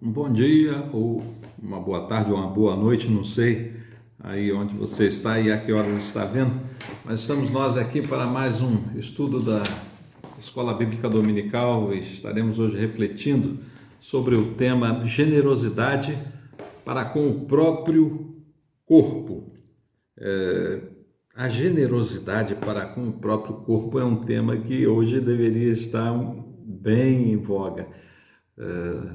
Um bom dia, ou uma boa tarde, ou uma boa noite, não sei aí onde você está e a que horas está vendo, mas estamos nós aqui para mais um estudo da Escola Bíblica Dominical e estaremos hoje refletindo sobre o tema generosidade para com o próprio corpo. A generosidade para com o próprio corpo é um tema que hoje deveria estar bem em voga.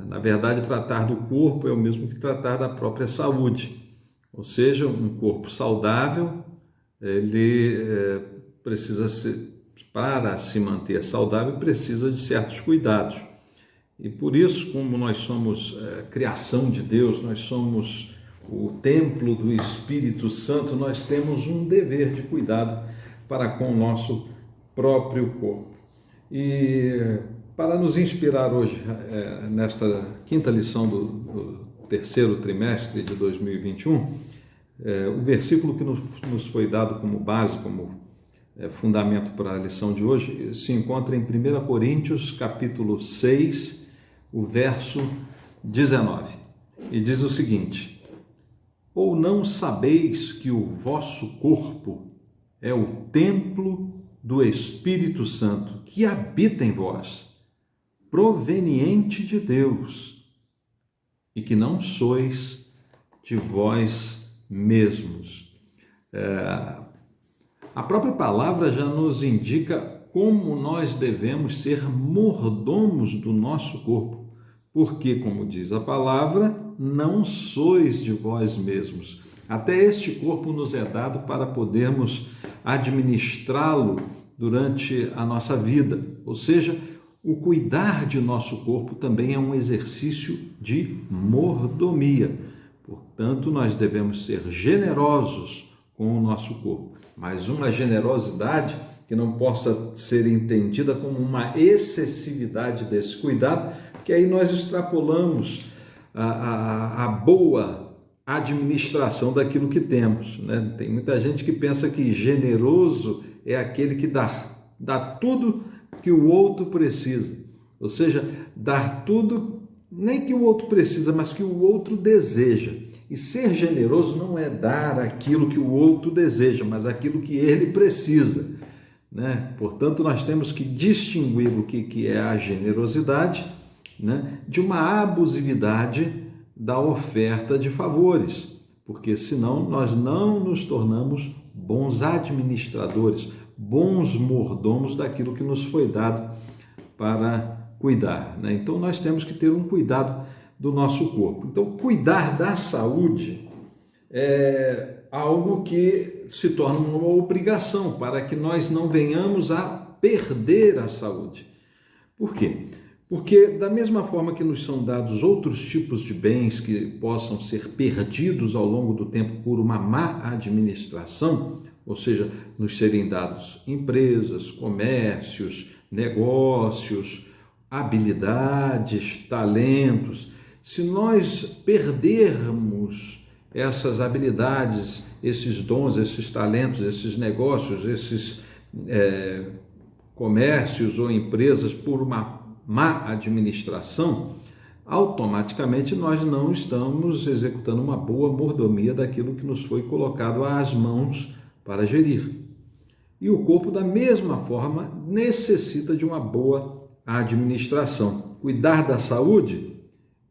Na verdade, tratar do corpo é o mesmo que tratar da própria saúde, ou seja, um corpo saudável, ele precisa para se manter saudável, precisa de certos cuidados. E por isso, como nós somos criação de Deus, nós somos o templo do Espírito Santo, nós temos um dever de cuidado para com o nosso próprio corpo. E para nos inspirar hoje, nesta quinta lição do terceiro trimestre de 2021, o versículo que nos foi dado como base, como fundamento para a lição de hoje, se encontra em 1 Coríntios, capítulo 6, o verso 19. E diz o seguinte: ou não sabeis que o vosso corpo é o templo do Espírito Santo, que habita em vós, proveniente de Deus, e que não sois de vós mesmos. A própria palavra já nos indica como nós devemos ser mordomos do nosso corpo, porque, como diz a palavra, não sois de vós mesmos. Até este corpo nos é dado para podermos administrá-lo durante a nossa vida, ou seja, o cuidar de nosso corpo também é um exercício de mordomia. Portanto, nós devemos ser generosos com o nosso corpo, mas uma generosidade que não possa ser entendida como uma excessividade desse cuidado, porque aí nós extrapolamos a boa administração daquilo que temos, né? Tem muita gente que pensa que generoso é aquele que dá tudo que o outro precisa, ou seja, dar tudo, nem que o outro precisa, mas que o outro deseja. E ser generoso não é dar aquilo que o outro deseja, mas aquilo que ele precisa, né? Portanto, nós temos que distinguir o que é a generosidade, né, de uma abusividade da oferta de favores, porque senão nós não nos tornamos bons administradores, bons mordomos daquilo que nos foi dado para cuidar, né? Então nós temos que ter um cuidado do nosso corpo. Então, cuidar da saúde é algo que se torna uma obrigação para que nós não venhamos a perder a saúde. Por quê? Porque da mesma forma que nos são dados outros tipos de bens que possam ser perdidos ao longo do tempo por uma má administração, ou seja, nos serem dados empresas, comércios, negócios, habilidades, talentos, se nós perdermos essas habilidades, esses dons, esses talentos, esses negócios, esses comércios ou empresas por uma má administração, automaticamente nós não estamos executando uma boa mordomia daquilo que nos foi colocado às mãos para gerir. E o corpo, da mesma forma, necessita de uma boa administração. Cuidar da saúde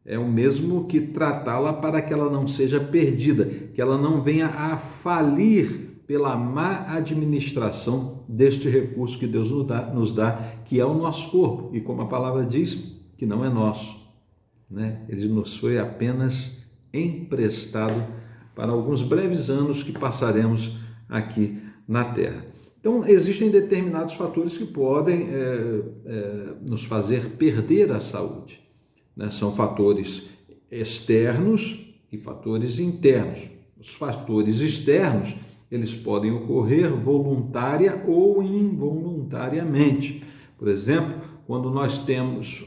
é o mesmo que tratá-la para que ela não seja perdida, que ela não venha a falir pela má administração deste recurso que Deus nos dá, que é o nosso corpo. E como a palavra diz, que não é nosso, né? Ele nos foi apenas emprestado para alguns breves anos que passaremos aqui na Terra. Então, existem determinados fatores que podem nos fazer perder a saúde, né? São fatores externos e fatores internos. Os fatores externos, eles podem ocorrer voluntária ou involuntariamente. Por exemplo, quando nós temos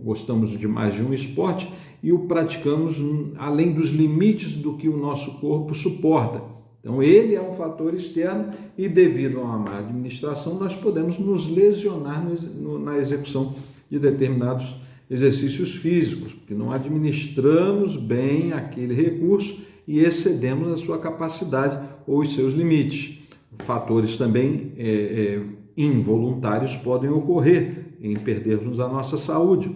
gostamos de mais de um esporte e o praticamos além dos limites do que o nosso corpo suporta. Então, ele é um fator externo e, devido a uma má administração, nós podemos nos lesionar na execução de determinados exercícios físicos, porque não administramos bem aquele recurso e excedemos a sua capacidade ou os seus limites. Fatores também involuntários podem ocorrer em perdermos a nossa saúde,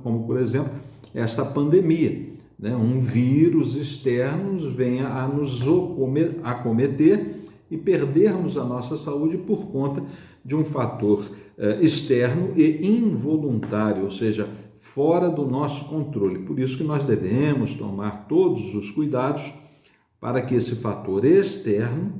como por exemplo, esta pandemia, né? Um vírus externo venha a nos acometer e perdermos a nossa saúde por conta de um fator externo e involuntário, ou seja, fora do nosso controle. Por isso que nós devemos tomar todos os cuidados para que esse fator externo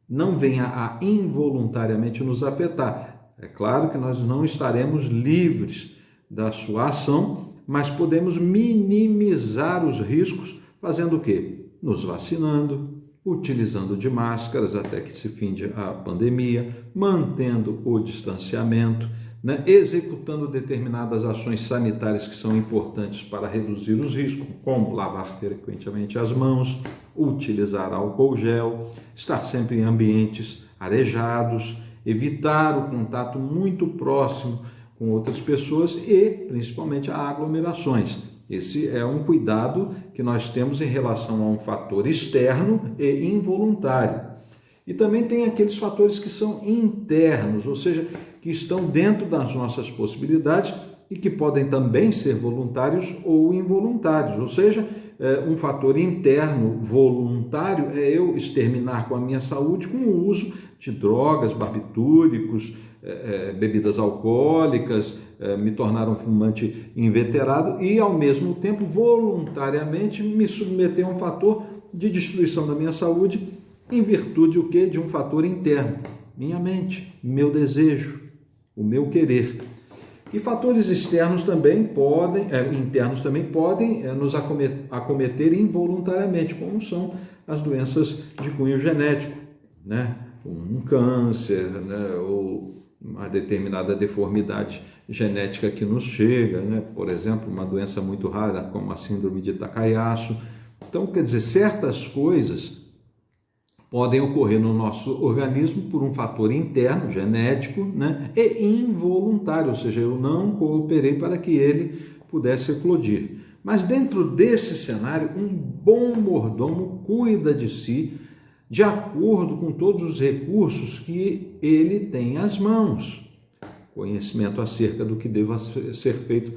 não venha a involuntariamente nos afetar. É claro que nós não estaremos livres da sua ação, mas podemos minimizar os riscos fazendo o quê? Nos vacinando, utilizando de máscaras até que se finde a pandemia, mantendo o distanciamento, né? Executando determinadas ações sanitárias que são importantes para reduzir os riscos, como lavar frequentemente as mãos, utilizar álcool gel, estar sempre em ambientes arejados, evitar o contato muito próximo com outras pessoas e, principalmente, aglomerações. Esse é um cuidado que nós temos em relação a um fator externo e involuntário. E também tem aqueles fatores que são internos, ou seja, que estão dentro das nossas possibilidades e que podem também ser voluntários ou involuntários, ou seja, um fator interno voluntário é eu exterminar com a minha saúde com o uso de drogas, barbitúricos, bebidas alcoólicas, me tornar um fumante inveterado e, ao mesmo tempo, voluntariamente me submeter a um fator de destruição da minha saúde em virtude o quê? De um fator interno, minha mente, meu desejo, o meu querer. E fatores externos também internos também podem nos acometer involuntariamente, como são as doenças de cunho genético, né? Um câncer, né? Ou uma determinada deformidade genética que nos chega, né? Por exemplo, uma doença muito rara como a síndrome de Takayasu. Então, quer dizer, certas coisas podem ocorrer no nosso organismo por um fator interno, genético, né? E involuntário, ou seja, eu não cooperei para que ele pudesse eclodir. Mas dentro desse cenário, um bom mordomo cuida de si de acordo com todos os recursos que ele tem às mãos. Conhecimento acerca do que deva ser feito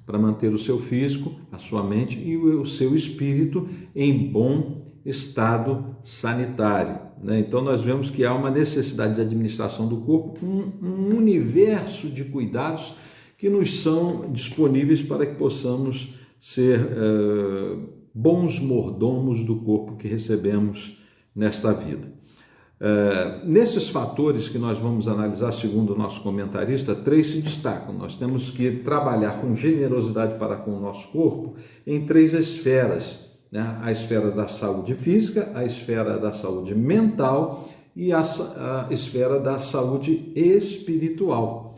para manter o seu físico, a sua mente e o seu espírito em bom estado sanitário, né? Então nós vemos que há uma necessidade de administração do corpo, um universo de cuidados que nos são disponíveis para que possamos ser bons mordomos do corpo que recebemos nesta vida. Nesses fatores que nós vamos analisar, segundo o nosso comentarista, 3 se destacam. Nós temos que trabalhar com generosidade para com o nosso corpo em 3 esferas, né? A esfera da saúde física, a esfera da saúde mental e a esfera da saúde espiritual.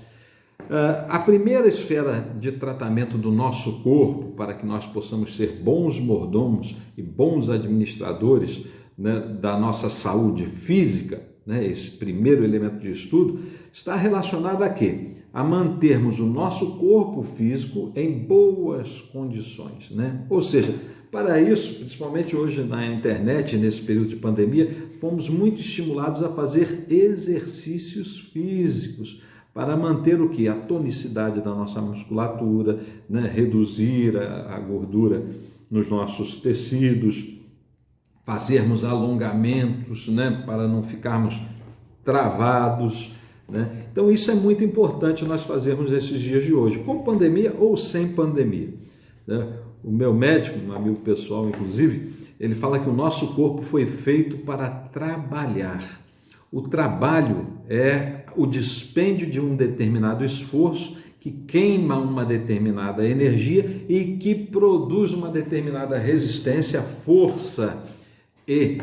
A primeira esfera de tratamento do nosso corpo, para que nós possamos ser bons mordomos e bons administradores, né, da nossa saúde física, né, esse primeiro elemento de estudo, está relacionado a quê? A mantermos o nosso corpo físico em boas condições, né? Ou seja, para isso, principalmente hoje na internet, nesse período de pandemia, fomos muito estimulados a fazer exercícios físicos para manter o quê? A tonicidade da nossa musculatura, né? Reduzir a gordura nos nossos tecidos, fazermos alongamentos, né? Para não ficarmos travados, né? Então isso é muito importante nós fazermos esses dias de hoje, com pandemia ou sem pandemia, né? O meu médico, um amigo pessoal inclusive, ele fala que o nosso corpo foi feito para trabalhar. O trabalho é o dispêndio de um determinado esforço que queima uma determinada energia e que produz uma determinada resistência, força e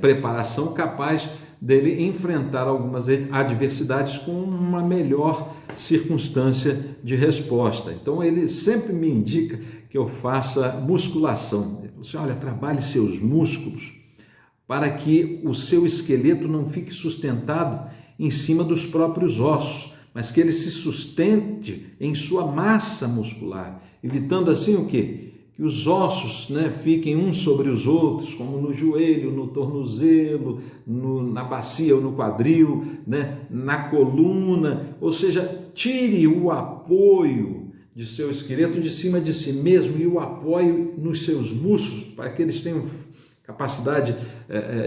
preparação capaz dele enfrentar algumas adversidades com uma melhor circunstância de resposta. Então ele sempre me indica que eu faça musculação. Ele falou assim, olha, trabalhe seus músculos para que o seu esqueleto não fique sustentado em cima dos próprios ossos, mas que ele se sustente em sua massa muscular, evitando assim o quê? Que os ossos, né, fiquem uns sobre os outros, como no joelho, no tornozelo, na bacia ou no quadril, né, na coluna, ou seja, tire o apoio de seu esqueleto de cima de si mesmo e o apoio nos seus músculos, para que eles tenham capacidade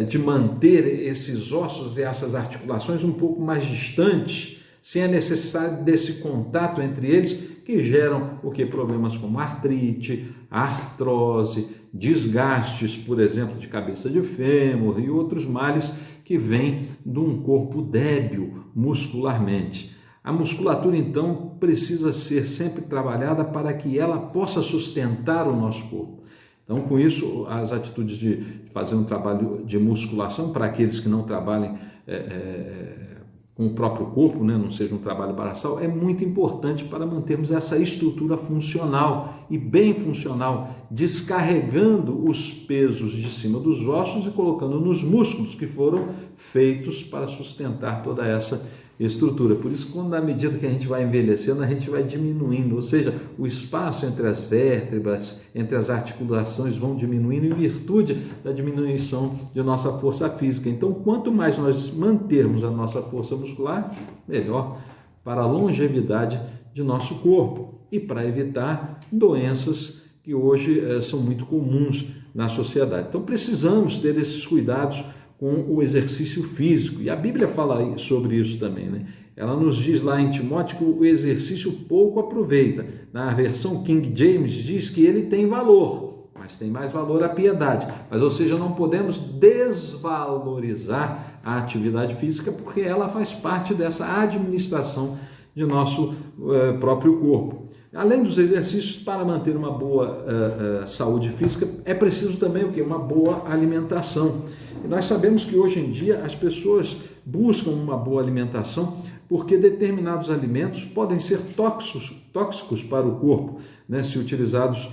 de manter esses ossos e essas articulações um pouco mais distantes, sem a necessidade desse contato entre eles, que geram o que? Problemas como artrite, artrose, desgastes, por exemplo, de cabeça de fêmur e outros males que vêm de um corpo débil muscularmente. A musculatura, então, precisa ser sempre trabalhada para que ela possa sustentar o nosso corpo. Então, com isso, as atitudes de fazer um trabalho de musculação, para aqueles que não trabalhem com o próprio corpo, né, não seja um trabalho braçal, é muito importante para mantermos essa estrutura funcional e bem funcional, descarregando os pesos de cima dos ossos e colocando nos músculos que foram feitos para sustentar toda essa estrutura. Por isso, quando, à medida que a gente vai envelhecendo, a gente vai diminuindo, ou seja, o espaço entre as vértebras, entre as articulações vão diminuindo em virtude da diminuição de nossa força física. Então, quanto mais nós mantermos a nossa força muscular, melhor para a longevidade de nosso corpo e para evitar doenças que hoje são muito comuns na sociedade. Então, precisamos ter esses cuidados com o exercício físico, e a Bíblia fala sobre isso também, né? Ela nos diz lá em Timóteo que o exercício pouco aproveita. Na versão King James diz que ele tem valor, mas tem mais valor a piedade. Mas, ou seja, não podemos desvalorizar a atividade física, porque ela faz parte dessa administração de nosso próprio corpo. Além dos exercícios, para manter uma boa saúde física, é preciso também o quê? Uma boa alimentação. E nós sabemos que hoje em dia as pessoas buscam uma boa alimentação porque determinados alimentos podem ser tóxicos para o corpo, né, se utilizados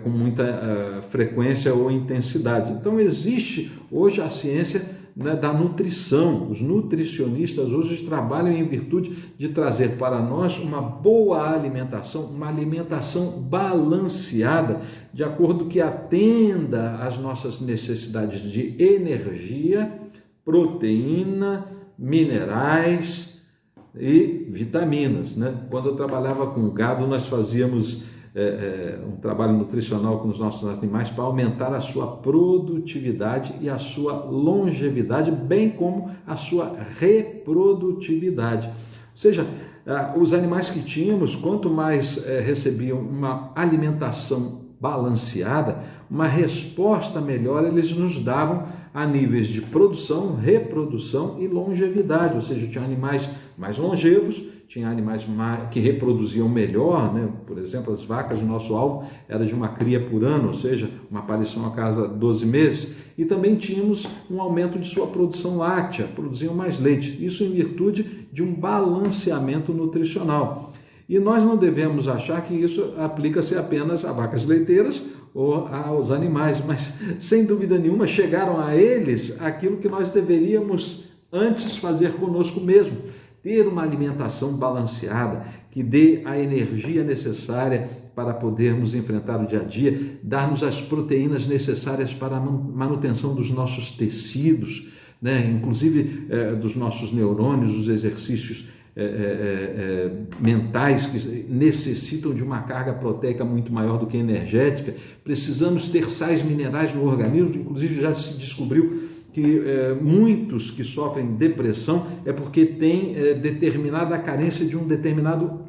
com muita frequência ou intensidade. Então existe hoje a ciência, né, da nutrição. Os nutricionistas hoje trabalham em virtude de trazer para nós uma boa alimentação, uma alimentação balanceada, de acordo que atenda às nossas necessidades de energia, proteína, minerais e vitaminas, né? Quando eu trabalhava com gado, nós fazíamos um trabalho nutricional com os nossos animais para aumentar a sua produtividade e a sua longevidade, bem como a sua reprodutividade. Ou seja, os animais que tínhamos, quanto mais recebiam uma alimentação balanceada, uma resposta melhor eles nos davam a níveis de produção, reprodução e longevidade, ou seja, tinha animais mais longevos, tinha animais que reproduziam melhor, né? Por exemplo, as vacas, o nosso alvo era de uma cria por ano, ou seja, uma aparição a cada 12 meses, e também tínhamos um aumento de sua produção láctea, produziam mais leite, isso em virtude de um balanceamento nutricional. E nós não devemos achar que isso aplica-se apenas a vacas leiteiras ou aos animais, mas sem dúvida nenhuma chegaram a eles aquilo que nós deveríamos antes fazer conosco mesmo, ter uma alimentação balanceada que dê a energia necessária para podermos enfrentar o dia a dia, dar-nos as proteínas necessárias para a manutenção dos nossos tecidos, né? Inclusive dos nossos neurônios, os exercícios mentais que necessitam de uma carga proteica muito maior do que energética. Precisamos ter sais minerais no organismo, inclusive já se descobriu que muitos que sofrem depressão é porque têm determinada carência de um determinado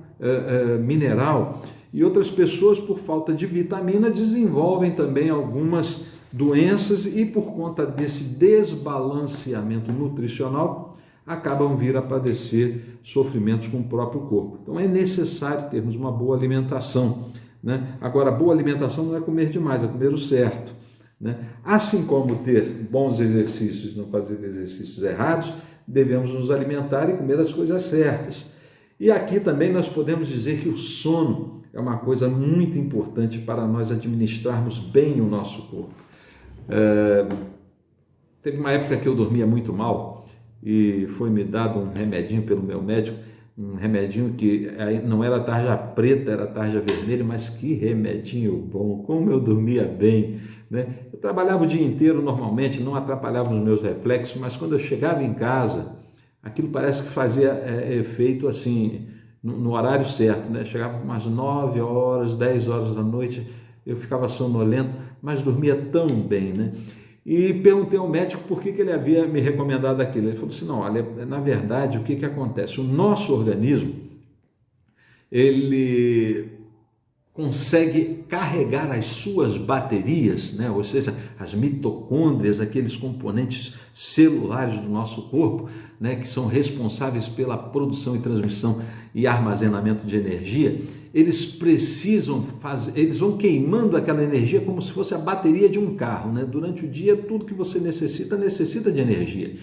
mineral, e outras pessoas, por falta de vitamina, desenvolvem também algumas doenças e, por conta desse desbalanceamento nutricional, acabam vir a padecer sofrimentos com o próprio corpo. Então é necessário termos uma boa alimentação, né? Agora, boa alimentação não é comer demais, é comer o certo, né? Assim como ter bons exercícios, não fazer exercícios errados, devemos nos alimentar e comer as coisas certas. E aqui também nós podemos dizer que o sono é uma coisa muito importante para nós administrarmos bem o nosso corpo. Teve uma época que eu dormia muito mal e foi me dado um remedinho pelo meu médico um remedinho que não era tarja preta, era tarja vermelha, mas que remedinho bom, como eu dormia bem, né? Eu trabalhava o dia inteiro normalmente, não atrapalhava os meus reflexos, mas quando eu chegava em casa, aquilo parece que fazia efeito assim, no horário certo, né? Chegava umas 9 horas, 10 horas da noite, eu ficava sonolento, mas dormia tão bem, né? E perguntei ao médico por que ele havia me recomendado aquilo. Ele falou assim, não, olha, na verdade, o que acontece? O nosso organismo, ele consegue carregar as suas baterias, né? Ou seja, as mitocôndrias, aqueles componentes celulares do nosso corpo, né? Que são responsáveis pela produção e transmissão e armazenamento de energia, eles precisam fazer, eles vão queimando aquela energia como se fosse a bateria de um carro, né? Durante o dia, tudo que você necessita de energia.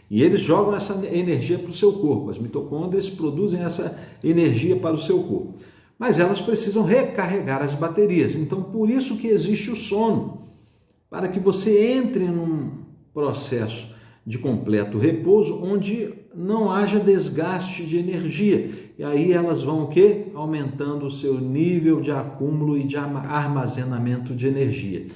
E eles jogam essa energia para o seu corpo, as mitocôndrias produzem essa energia para o seu corpo. Mas elas precisam recarregar as baterias. Então, por isso que existe o sono, para que você entre num processo de completo repouso, onde não haja desgaste de energia. E aí elas vão o quê? Aumentando o seu nível de acúmulo e de armazenamento de energia.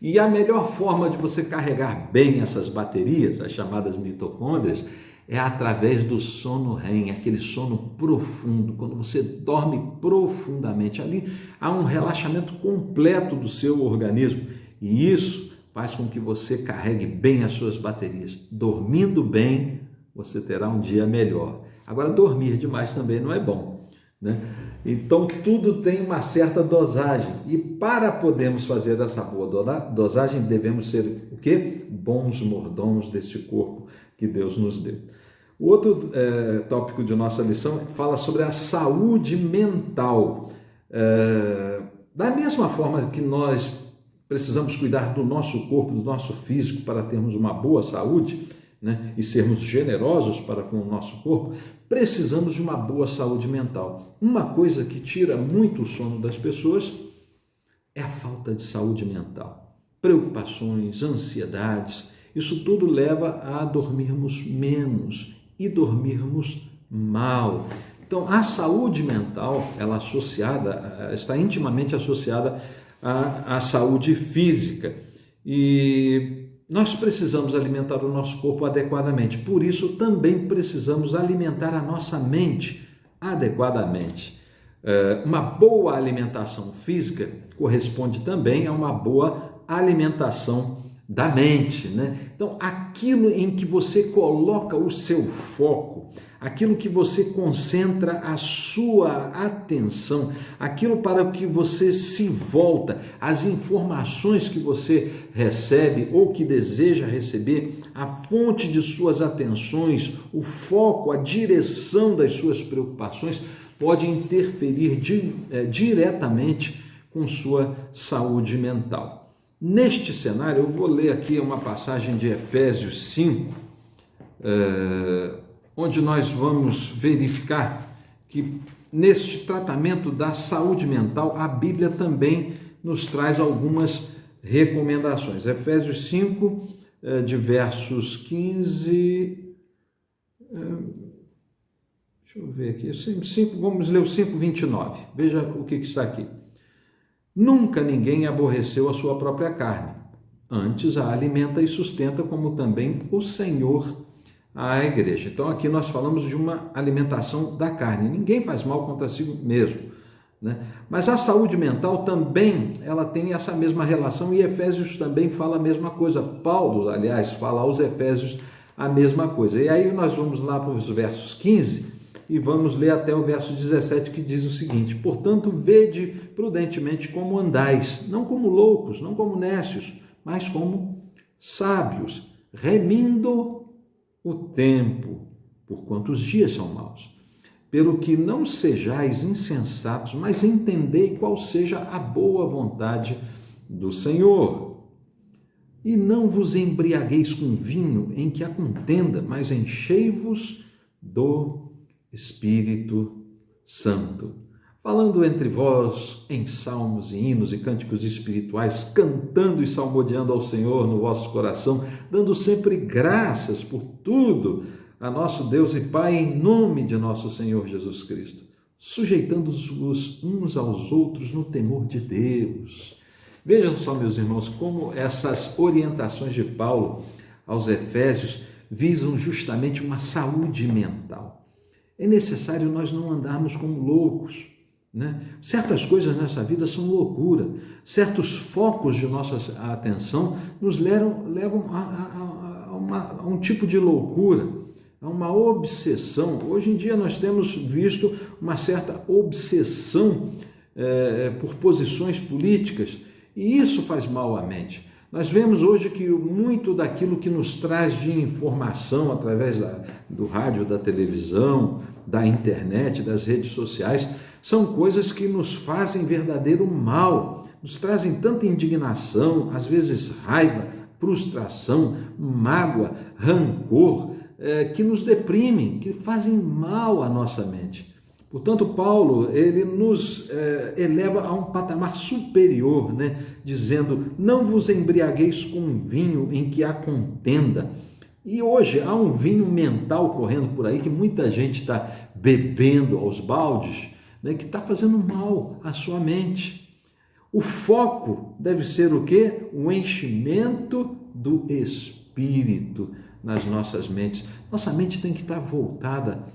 E a melhor forma de você carregar bem essas baterias, as chamadas mitocôndrias, é através do sono REM, aquele sono profundo. Quando você dorme profundamente ali, há um relaxamento completo do seu organismo e isso faz com que você carregue bem as suas baterias. Dormindo bem, você terá um dia melhor. Agora, dormir demais também não é bom, né? Então, tudo tem uma certa dosagem e para podermos fazer essa boa dosagem, devemos ser o quê? Bons mordomos deste corpo que Deus nos deu. O outro tópico de nossa lição fala sobre a saúde mental. Da mesma forma que nós precisamos cuidar do nosso corpo, do nosso físico para termos uma boa saúde, né, e sermos generosos para com o nosso corpo, precisamos de uma boa saúde mental. Uma coisa que tira muito o sono das pessoas é a falta de saúde mental. Preocupações, ansiedades, isso tudo leva a dormirmos menos e dormirmos mal. Então, a saúde mental, ela está intimamente associada à saúde física. E nós precisamos alimentar o nosso corpo adequadamente. Por isso, também precisamos alimentar a nossa mente adequadamente. Uma boa alimentação física corresponde também a uma boa alimentação da mente, né? Então, aquilo em que você coloca o seu foco, aquilo que você concentra a sua atenção, aquilo para o que você se volta, as informações que você recebe ou que deseja receber, a fonte de suas atenções, o foco, a direção das suas preocupações pode interferir diretamente com sua saúde mental. Neste cenário, eu vou ler aqui uma passagem de Efésios 5, onde nós vamos verificar que neste tratamento da saúde mental, a Bíblia também nos traz algumas recomendações. Efésios 5, de versos 15... Deixa eu ver aqui, vamos ler o 5:29. Veja o que está aqui. Nunca ninguém aborreceu a sua própria carne, antes a alimenta e sustenta, como também o Senhor à igreja. Então aqui nós falamos de uma alimentação da carne. Ninguém faz mal contra si mesmo, né? Mas a saúde mental também, ela tem essa mesma relação e Efésios também fala a mesma coisa. Paulo, aliás, fala aos Efésios a mesma coisa. E aí nós vamos lá para os versos 15 e vamos ler até o verso 17, que diz o seguinte: portanto, vede prudentemente como andais, não como loucos, não como nécios, mas como sábios, remindo o tempo, porquanto os dias são maus. Pelo que não sejais insensatos, mas entendei qual seja a boa vontade do Senhor. E não vos embriagueis com vinho em que há contenda, mas enchei-vos do Espírito Santo, falando entre vós em salmos e hinos e cânticos espirituais, cantando e salmodiando ao Senhor no vosso coração, dando sempre graças por tudo a nosso Deus e Pai em nome de nosso Senhor Jesus Cristo, sujeitando-vos uns aos outros no temor de Deus. Vejam só, meus irmãos, como essas orientações de Paulo aos Efésios visam justamente uma saúde mental. É necessário nós não andarmos como loucos, né? Certas coisas nessa vida são loucura, certos focos de nossa atenção nos levam a um tipo de loucura, a uma obsessão. Hoje em dia nós temos visto uma certa obsessão por posições políticas, e isso faz mal à mente. Nós vemos hoje que muito daquilo que nos traz de informação através do rádio, da televisão, da internet, das redes sociais, são coisas que nos fazem verdadeiro mal, nos trazem tanta indignação, às vezes raiva, frustração, mágoa, rancor, que nos deprimem, que fazem mal à nossa mente. Portanto, Paulo, ele nos eleva a um patamar superior, né? Dizendo, não vos embriagueis com vinho em que há contenda. E hoje há um vinho mental correndo por aí, que muita gente está bebendo aos baldes, né? Que está fazendo mal à sua mente. O foco deve ser o quê? O enchimento do Espírito nas nossas mentes. Nossa mente tem que estar voltada,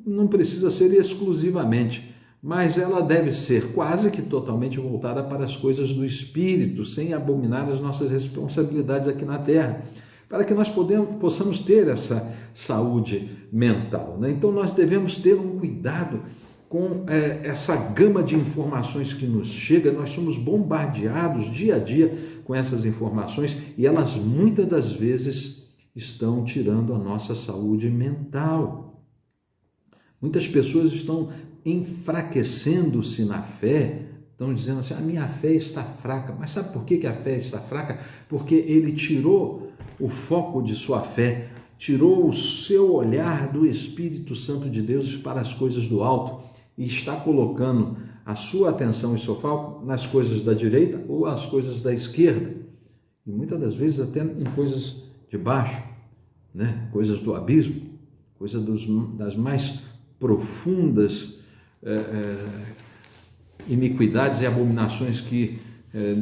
não precisa ser exclusivamente, mas ela deve ser quase que totalmente voltada para as coisas do Espírito, sem abominar as nossas responsabilidades aqui na Terra, para que nós possamos ter essa saúde mental, né? Então nós devemos ter um cuidado com essa gama de informações que nos chega. Nós somos bombardeados dia a dia com essas informações e elas muitas das vezes estão tirando a nossa saúde mental. Muitas pessoas estão enfraquecendo-se na fé, estão dizendo assim, a minha fé está fraca. Mas sabe por que a fé está fraca? Porque ele tirou o foco de sua fé, tirou o seu olhar do Espírito Santo de Deus para as coisas do alto e está colocando a sua atenção e seu foco nas coisas da direita ou as coisas da esquerda. E muitas das vezes até em coisas de baixo, né? Coisas do abismo, coisas das mais profundas iniquidades e abominações que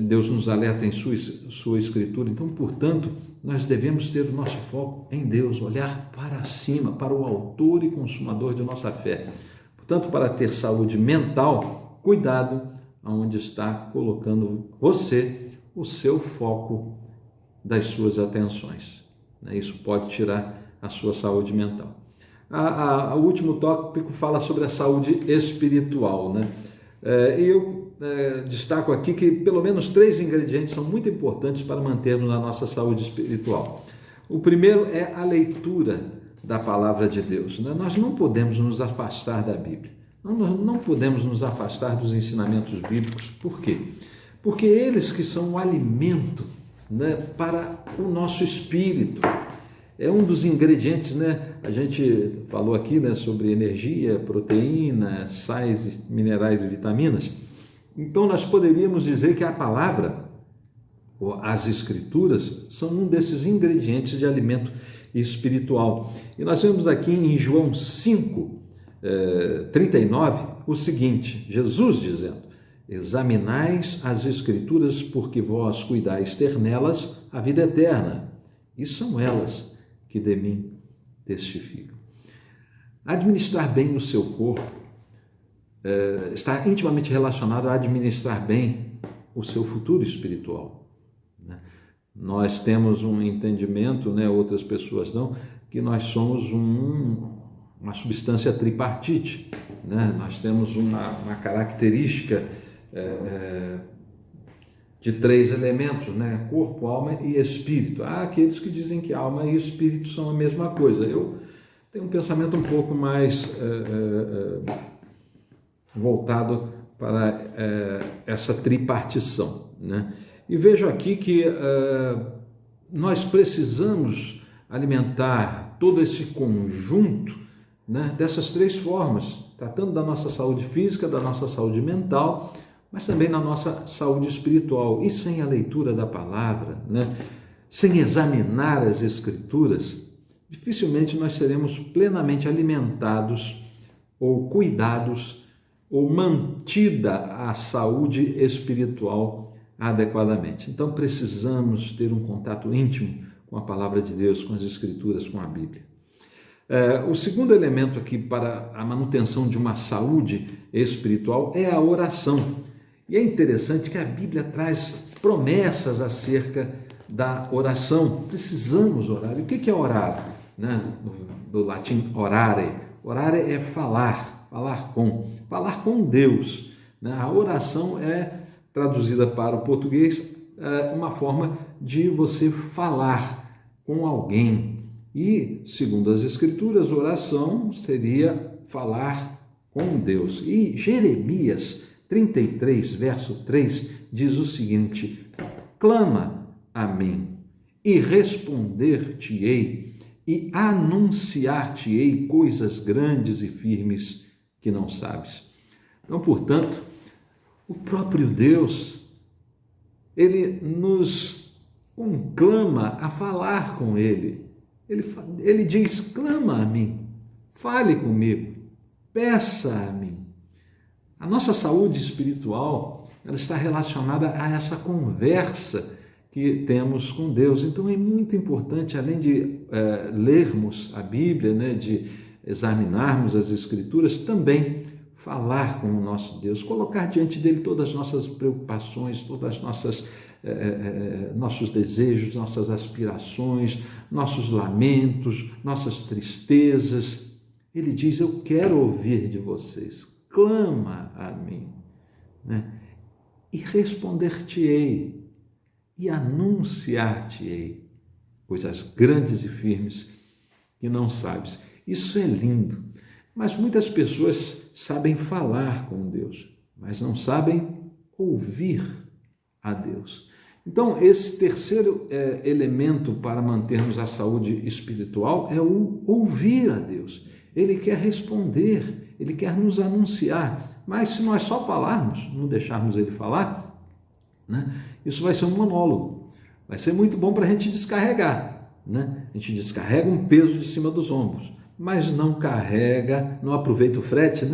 Deus nos alerta em sua Escritura. Então, portanto, nós devemos ter o nosso foco em Deus, olhar para cima, para o autor e consumador de nossa fé. Portanto, para ter saúde mental, cuidado aonde está colocando você o seu foco das suas atenções. Isso pode tirar a sua saúde mental. O último tópico fala sobre a saúde espiritual, né? Eu destaco aqui que pelo menos 3 ingredientes são muito importantes para mantermos a nossa saúde espiritual. O primeiro é a leitura da palavra de Deus, né? Nós não podemos nos afastar da Bíblia, não podemos nos afastar dos ensinamentos bíblicos. Por quê? Porque eles que são o alimento, né, para o nosso espírito. É um dos ingredientes, né? A gente falou aqui, né, sobre energia, proteína, sais, minerais e vitaminas. Então, nós poderíamos dizer que a palavra, ou as escrituras, são um desses ingredientes de alimento espiritual. E nós vemos aqui em João 5, 39, o seguinte, Jesus dizendo, examinais as escrituras porque vós cuidais ter nelas a vida eterna, e são elas que de mim testificam. Administrar bem o seu corpo está intimamente relacionado a administrar bem o seu futuro espiritual, né? Nós temos um entendimento, né, outras pessoas não, que nós somos uma substância tripartite, né? Nós temos uma característica de 3 elementos, né? Corpo, alma e espírito. Há aqueles que dizem que alma e espírito são a mesma coisa. Eu tenho um pensamento um pouco mais voltado para essa tripartição, né? E vejo aqui que nós precisamos alimentar todo esse conjunto, né, dessas 3 formas, tratando da nossa saúde física, da nossa saúde mental, mas também na nossa saúde espiritual. E sem a leitura da palavra, né, sem examinar as escrituras, dificilmente nós seremos plenamente alimentados ou cuidados ou mantida a saúde espiritual adequadamente. Então precisamos ter um contato íntimo com a palavra de Deus, com as Escrituras, com a Bíblia. O segundo elemento aqui para a manutenção de uma saúde espiritual é a oração. E é interessante que a Bíblia traz promessas acerca da oração. Precisamos orar. E o que é orar? Do latim orare. Orare é falar com Deus. A oração é traduzida para o português uma forma de você falar com alguém. E, segundo as Escrituras, oração seria falar com Deus. E Jeremias 33, verso 3, diz o seguinte: clama a mim, e responder-te-ei, e anunciar-te-ei coisas grandes e firmes que não sabes. Então, portanto, o próprio Deus, ele nos conclama a falar com ele. Ele diz: clama a mim, fale comigo, peça a mim. A nossa saúde espiritual, ela está relacionada a essa conversa que temos com Deus. Então é muito importante, além de lermos a Bíblia, de examinarmos as Escrituras, também falar com o nosso Deus, colocar diante dele todas as nossas preocupações, todas as nossas nossos desejos, nossas aspirações, nossos lamentos, nossas tristezas. Ele diz: eu quero ouvir de vocês, clama a mim, e responder-te-ei, e anunciar-te-ei coisas grandes e firmes que não sabes. Isso é lindo, mas muitas pessoas sabem falar com Deus, mas não sabem ouvir a Deus. Então, esse terceiro elemento para mantermos a saúde espiritual é o ouvir a Deus. Ele quer responder, ele quer nos anunciar, mas se nós só falarmos, não deixarmos ele falar, isso vai ser um monólogo. Vai ser muito bom para a gente descarregar, A gente descarrega um peso de cima dos ombros, mas não carrega, não aproveita o frete,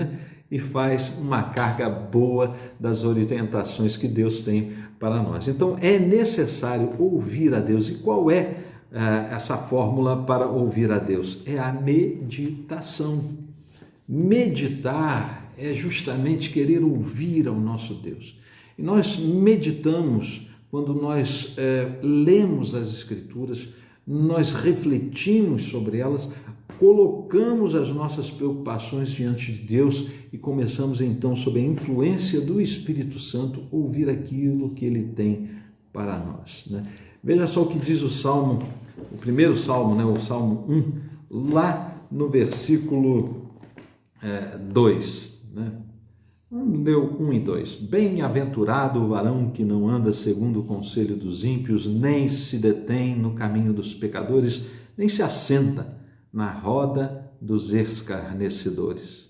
e faz uma carga boa das orientações que Deus tem para nós. Então, é necessário ouvir a Deus. E qual é essa fórmula para ouvir a Deus? É a meditação. Meditar é justamente querer ouvir ao nosso Deus. E nós meditamos quando nós lemos as Escrituras, nós refletimos sobre elas, colocamos as nossas preocupações diante de Deus e começamos então, sob a influência do Espírito Santo, ouvir aquilo que Ele tem para nós. Veja só o que diz o Salmo, o primeiro Salmo, o Salmo 1, lá no versículo 2. Vamos ler 1 e 2. Bem-aventurado o varão que não anda segundo o conselho dos ímpios, nem se detém no caminho dos pecadores, nem se assenta na roda dos escarnecedores.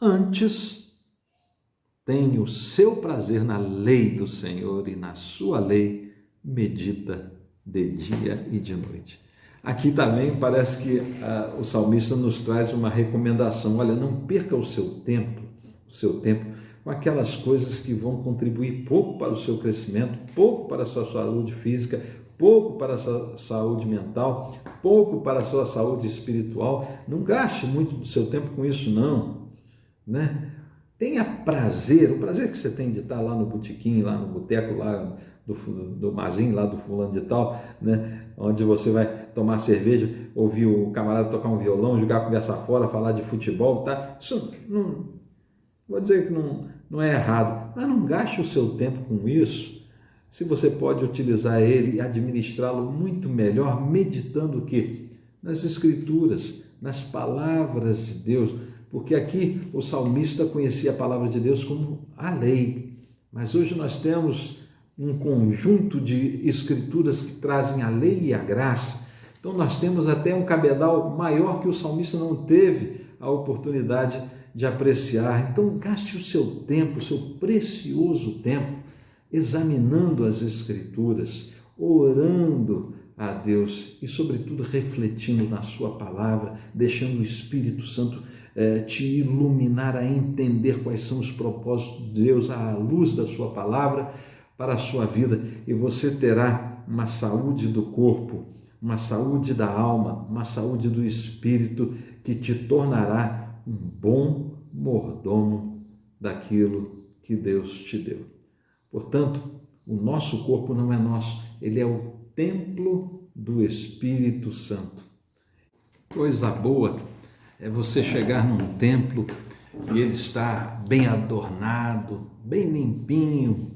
Antes, tem o seu prazer na lei do Senhor, e na sua lei medita de dia e de noite. Aqui também parece que o salmista nos traz uma recomendação: olha, não perca o seu tempo com aquelas coisas que vão contribuir pouco para o seu crescimento, pouco para a sua saúde física, pouco para a sua saúde mental, pouco para a sua saúde espiritual. Não gaste muito do seu tempo com isso, não. Tenha prazer, o prazer que você tem de estar lá no botequim, lá no boteco, lá do Mazinho, lá do fulano de tal, onde você vai tomar cerveja, ouvir o camarada tocar um violão, jogar a conversa fora, falar de futebol, tá? Isso não, vou dizer que não é errado, mas não gaste o seu tempo com isso, se você pode utilizar ele e administrá-lo muito melhor, meditando o quê? Nas Escrituras, nas palavras de Deus, porque aqui o salmista conhecia a palavra de Deus como a lei, mas hoje nós temos um conjunto de escrituras que trazem a lei e a graça. Então nós temos até um cabedal maior que o salmista não teve a oportunidade de apreciar. Então gaste o seu tempo, o seu precioso tempo, examinando as Escrituras, orando a Deus e, sobretudo, refletindo na sua palavra, deixando o Espírito Santo te iluminar a entender quais são os propósitos de Deus à luz da sua palavra para a sua vida, e você terá uma saúde do corpo, uma saúde da alma, uma saúde do espírito que te tornará um bom mordomo daquilo que Deus te deu. Portanto, o nosso corpo não é nosso, ele é o templo do Espírito Santo. Coisa boa é você chegar num templo e ele está bem adornado, bem limpinho,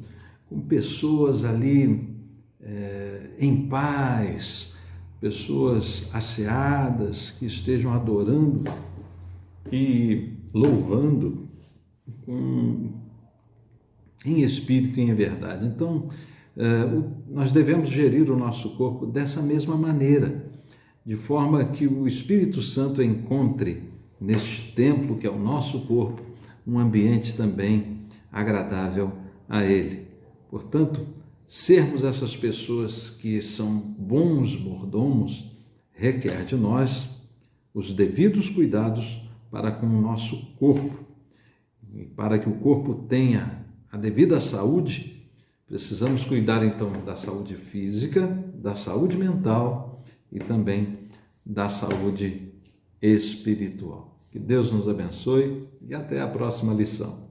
com pessoas ali em paz, pessoas asseadas que estejam adorando e louvando em espírito e em verdade. Então, nós devemos gerir o nosso corpo dessa mesma maneira, de forma que o Espírito Santo encontre neste templo, que é o nosso corpo, um ambiente também agradável a Ele. Portanto, sermos essas pessoas que são bons mordomos requer de nós os devidos cuidados para com o nosso corpo. E para que o corpo tenha a devida saúde, precisamos cuidar então da saúde física, da saúde mental e também da saúde espiritual. Que Deus nos abençoe e até a próxima lição.